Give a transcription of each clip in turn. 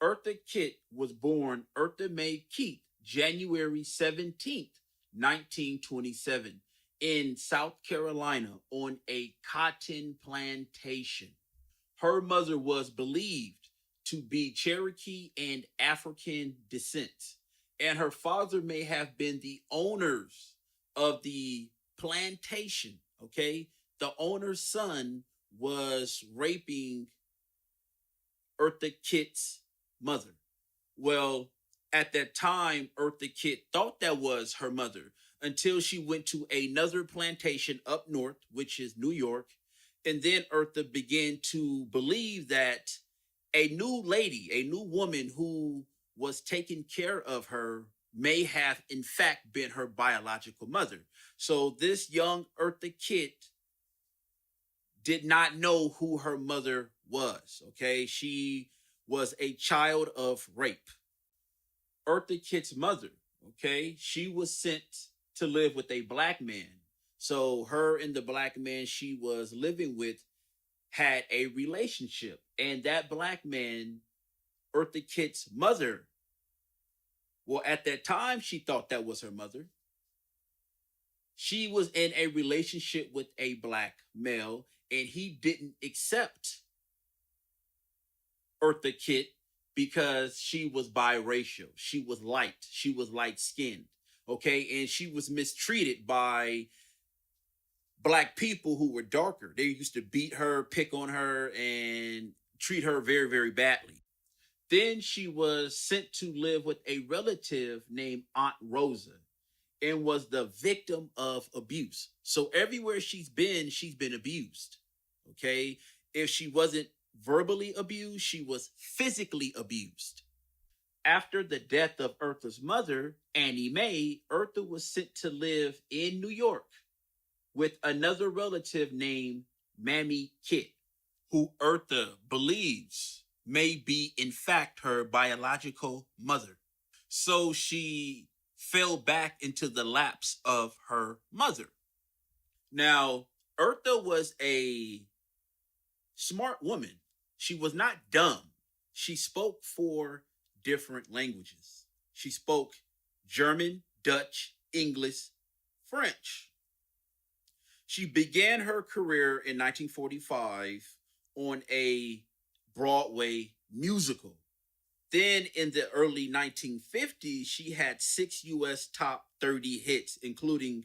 Eartha Kitt was born Eartha Mae Kitt, January 17th, 1927, in South Carolina on a cotton plantation. Her mother was believed to be Cherokee and African descent, and her father may have been the owners of the plantation. Okay, the owner's son was raping Eartha Kitt's mother. Well, at that time, Eartha Kitt thought that was her mother until she went to another plantation up north, which is New York. And then Eartha began to believe that a new lady, a new woman who was taking care of her may have in fact been her biological mother. So this young Eartha Kitt did not know who her mother was. Okay, she was a child of rape. Eartha Kitt's mother, okay, she was sent to live with a black man. So her and the black man she was living with had a relationship. And that black man, Eartha Kitt's mother, well, at that time, she thought that was her mother. She was in a relationship with a black male, and he didn't accept Eartha Kitt because she was biracial. She was light. She was light skinned. Okay. And she was mistreated by black people who were darker. They used to beat her, pick on her, and treat her very, very badly. Then she was sent to live with a relative named Aunt Rosa and was the victim of abuse. So everywhere she's been abused. Okay. If she wasn't verbally abused, she was physically abused. After the death of Eartha's mother, Annie Mae, Eartha was sent to live in New York with another relative named Mammy Kitt, who Eartha believes may be in fact her biological mother. So she fell back into the laps of her mother. Now, Eartha was a smart woman. She was not dumb. She spoke four different languages. She spoke German, Dutch, English, French. She began her career in 1945 on a Broadway musical. Then in the early 1950s, she had 6 US top 30 hits, including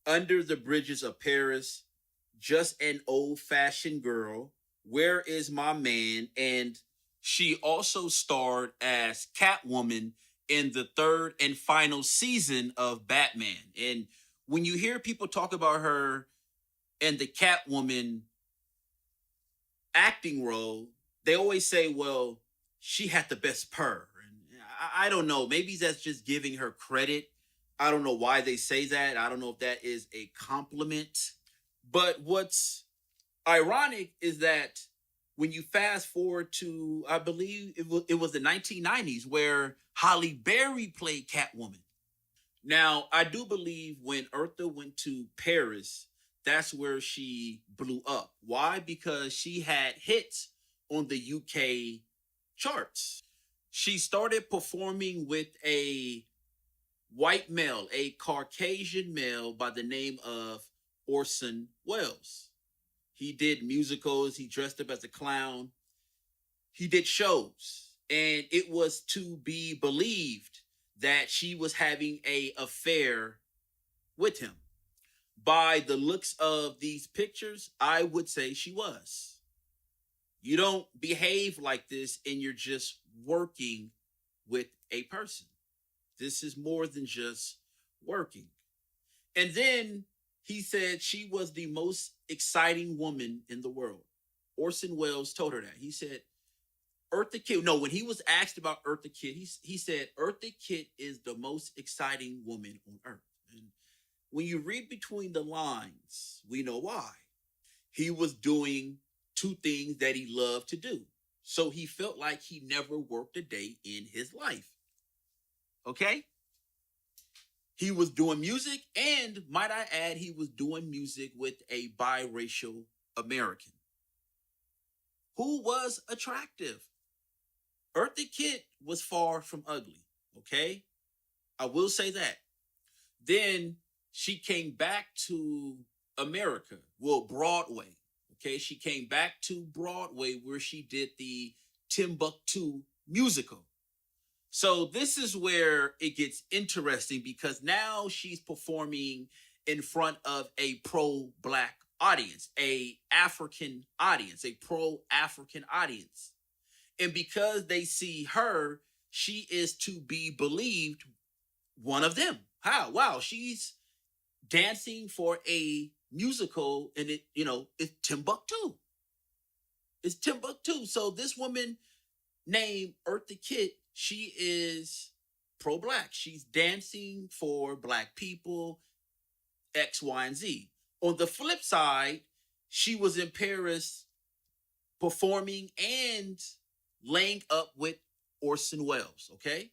Under the Bridges of Paris, Just an Old-Fashioned Girl, Where Is My Man, and she also starred as Catwoman in the third and final season of Batman. And when you hear people talk about her and the Catwoman acting role, they always say, well, she had the best purr. And I don't know. Maybe that's just giving her credit. I don't know why they say that. I don't know if that is a compliment. But what's ironic is that when you fast forward to, I believe it was the 1990s where Halle Berry played Catwoman. Now, I do believe when Eartha went to Paris, that's where she blew up. Why? Because she had hits on the UK charts. She started performing with a white male, a Caucasian male by the name of Orson Welles. He did musicals. He dressed up as a clown. He did shows. And it was to be believed that she was having an affair with him. By the looks of these pictures, I would say she was. You don't behave like this and you're just working with a person. This is more than just working. And then he said she was the most exciting woman in the world. Orson Welles told her that. He said, Eartha Kitt, no, when he was asked about Eartha Kitt, he said, Eartha Kitt is the most exciting woman on earth. And when you read between the lines, we know why. He was doing two things that he loved to do. So he felt like he never worked a day in his life. Okay? He was doing music, and might I add, he was doing music with a biracial American who was attractive. Eartha Kitt was far from ugly. Okay, I will say that. Then she came back to America, well, Broadway. Okay, she came back to Broadway where she did the Timbuktu musical. So this is where it gets interesting because now she's performing in front of a pro-black audience, a African audience, a pro-African audience. And because they see her, she is to be believed one of them. How? Wow, she's dancing for a musical and it's Timbuktu. It's Timbuktu. So this woman named Eartha Kitt, she is pro-black. She's dancing for black people, X, Y, and Z. On the flip side, she was in Paris performing and laying up with Orson Welles, okay?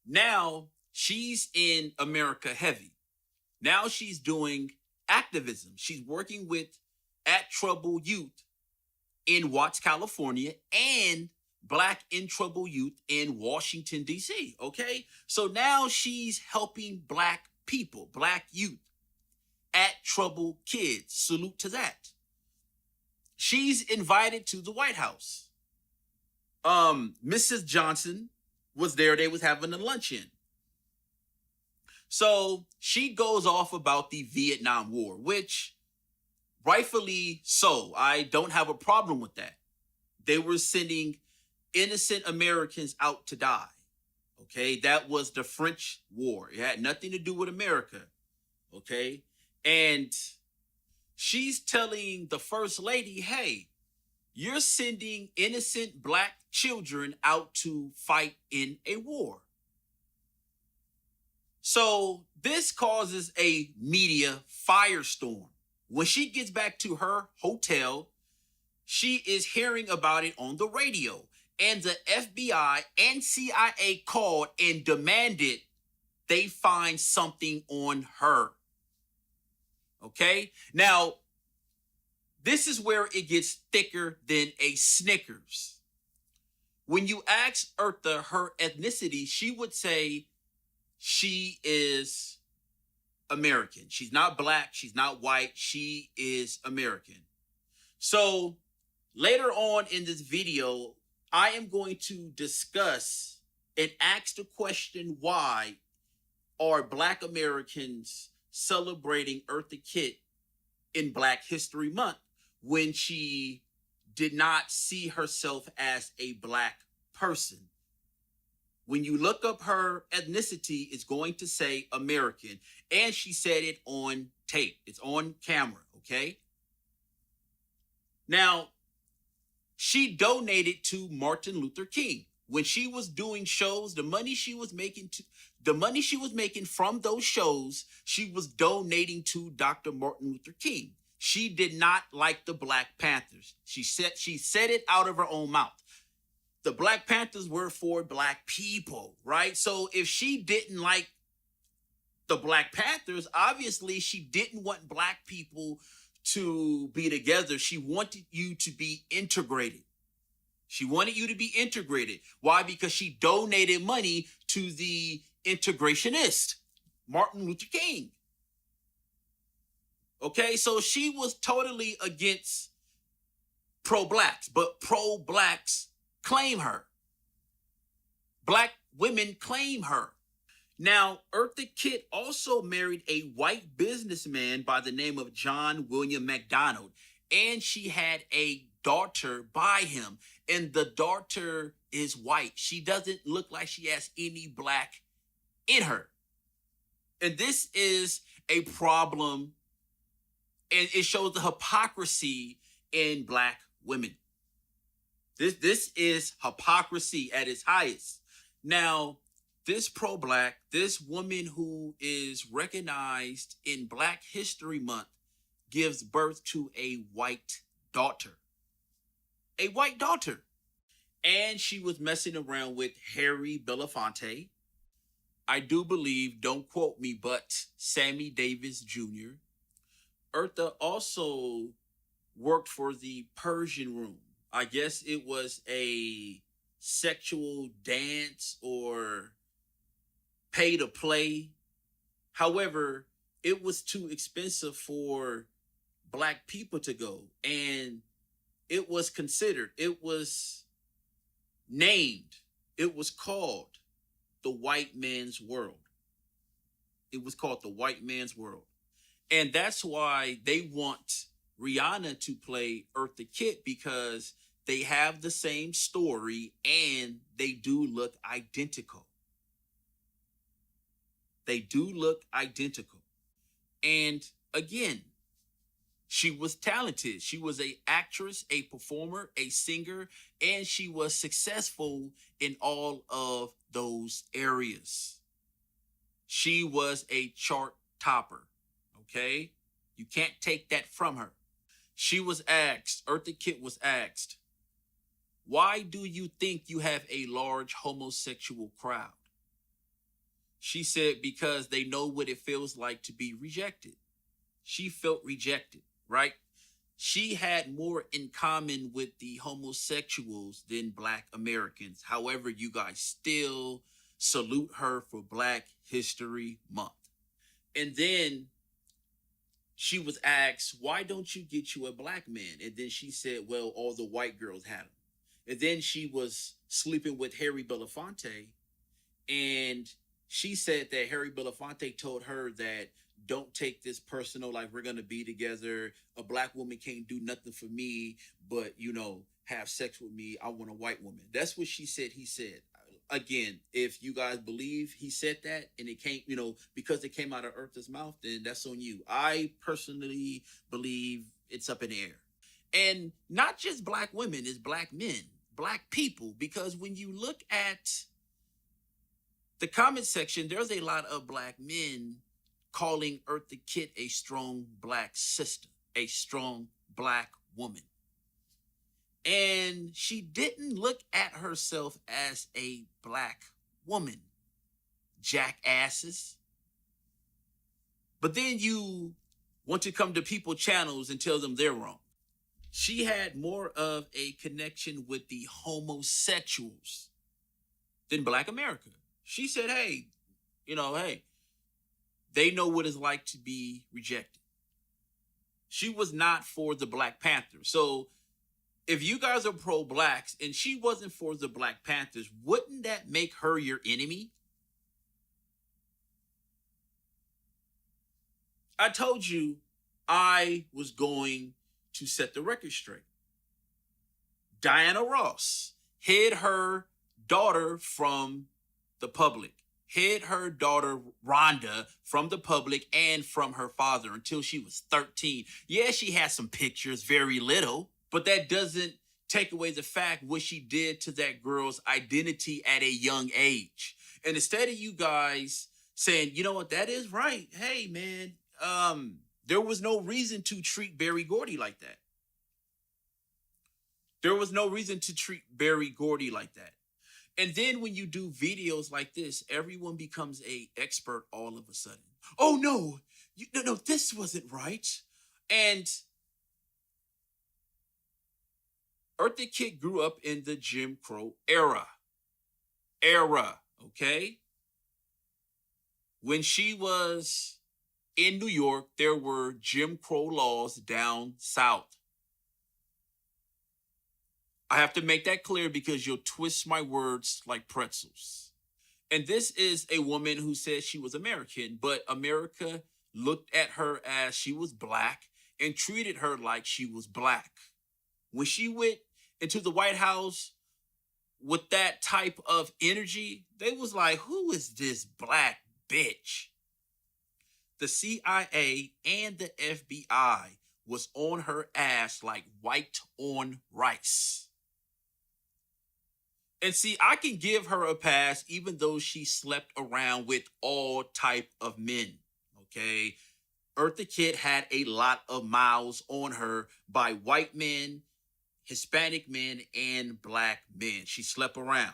Now she's in America heavy. Now she's doing activism. She's working with At Trouble Youth in Watts, California, and Black in Trouble Youth in Washington, D.C. Okay? So now she's helping black people, black youth, at trouble kids. Salute to that. She's invited to the White House. Mrs. Johnson was there. They was having a luncheon. So she goes off about the Vietnam War, which rightfully so. I don't have a problem with that. They were sending innocent Americans out to die. Okay, that was the French War. It had nothing to do with America. Okay, and she's telling the First Lady, hey, you're sending innocent black children out to fight in a war. So this causes a media firestorm. When she gets back to her hotel, she is hearing about it on the radio. And the FBI and CIA called and demanded they find something on her. Okay? Now, this is where it gets thicker than a Snickers. When you ask Eartha her ethnicity, she would say she is American. She's not black. She's not white. She is American. So later on in this video, I am going to discuss and ask the question, why are Black Americans celebrating Eartha Kitt in Black History Month when she did not see herself as a black person? When you look up her ethnicity, it's going to say American. And she said it on tape. It's on camera, okay? Now, she donated to Martin Luther King. When she was doing shows, the money she was making from those shows, she was donating to Dr. Martin Luther King. She did not like the Black Panthers. She said it out of her own mouth. The Black Panthers were for black people, right? So if she didn't like the Black Panthers, obviously she didn't want black people to be together. She wanted you to be integrated. She wanted you to be integrated. Why? Because she donated money to the integrationist, Martin Luther King. Okay, so she was totally against pro-blacks, but pro-blacks claim her. Black women claim her. Now, Eartha Kitt also married a white businessman by the name of John William McDonald, and she had a daughter by him, and the daughter is white. She doesn't look like she has any black in her. And this is a problem, and it shows the hypocrisy in black women. This is hypocrisy at its highest. Now, this pro-black, this woman who is recognized in Black History Month, gives birth to a white daughter. A white daughter. And she was messing around with Harry Belafonte. I do believe, don't quote me, but Sammy Davis Jr. Eartha also worked for the Persian Room. I guess it was a sexual dance or pay to play. However, it was too expensive for black people to go. And it was considered, it was named, it was called the white man's world. It was called the white man's world. And that's why they want Rihanna to play Eartha Kitt, because they have the same story and they do look identical. They do look identical. And again, she was talented. She was an actress, a performer, a singer, and she was successful in all of those areas. She was a chart topper. Okay? You can't take that from her. She was asked, Eartha Kitt was asked, why do you think you have a large homosexual crowd? She said, because they know what it feels like to be rejected. She felt rejected, right? She had more in common with the homosexuals than black Americans. However, you guys still salute her for Black History Month. And then she was asked, why don't you get you a black man? And then she said, well, all the white girls had him. And then she was sleeping with Harry Belafonte, and she said that Harry Belafonte told her that don't take this personal, like we're going to be together. A black woman can't do nothing for me, but, have sex with me. I want a white woman. That's what she said he said. Again, if you guys believe he said that and it came, because it came out of Eartha's mouth, then that's on you. I personally believe it's up in the air. And not just black women, it's black men, black people, because when you look at the comment section, there's a lot of black men calling Eartha Kitt a strong black sister, a strong black woman. And she didn't look at herself as a black woman, jackasses. But then you want to come to people channels and tell them they're wrong. She had more of a connection with the homosexuals than black America. She said, hey, they know what it's like to be rejected. She was not for the Black Panthers. So if you guys are pro-blacks and she wasn't for the Black Panthers, wouldn't that make her your enemy? I told you I was going to set the record straight. Diana Ross hid her daughter from the public, hid her daughter Rhonda from the public and from her father until she was 13. Yeah, she has some pictures, very little, but that doesn't take away the fact what she did to that girl's identity at a young age. And instead of you guys saying, you know what, that is right. Hey, man, there was no reason to treat Berry Gordy like that. There was no reason to treat Berry Gordy like that. And then when you do videos like this, everyone becomes an expert all of a sudden. Oh, no, no, this wasn't right. And Eartha Kitt grew up in the Jim Crow era, okay? When she was in New York, there were Jim Crow laws down south. I have to make that clear because you'll twist my words like pretzels. And this is a woman who says she was American, but America looked at her as she was black and treated her like she was black. When she went into the White House with that type of energy, they was like, who is this black bitch? The CIA and the FBI was on her ass like white on rice. And see, I can give her a pass even though she slept around with all type of men, okay? Eartha Kitt had a lot of miles on her by white men, Hispanic men, and black men. She slept around.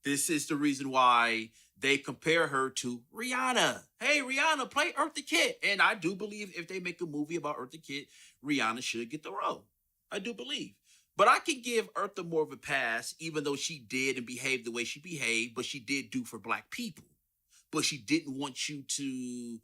This is the reason why they compare her to Rihanna. Hey, Rihanna, play Eartha Kitt. And I do believe if they make a movie about Eartha Kitt, Rihanna should get the role. I do believe. But I can give Eartha more of a pass, even though she did and behaved the way she behaved, but she did do for black people. But she didn't want you to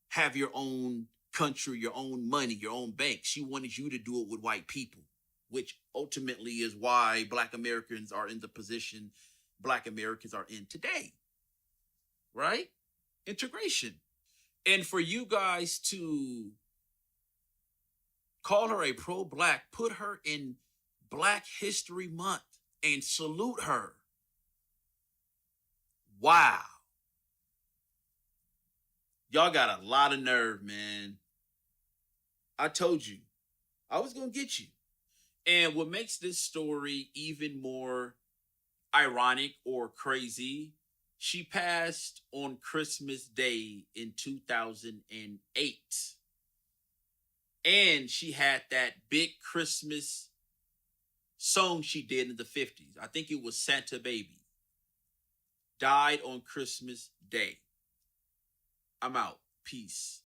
have your own country, your own money, your own bank. She wanted you to do it with white people, which ultimately is why black Americans are in the position black Americans are in today, right? Integration. And for you guys to call her a pro-black, put her in Black History Month and salute her. Wow. Y'all got a lot of nerve, man. I told you, I was going to get you. And what makes this story even more ironic or crazy, she passed on Christmas Day in 2008. And she had that big Christmas song she did in the 50s. I think it was Santa Baby. Died on Christmas Day. I'm out. Peace.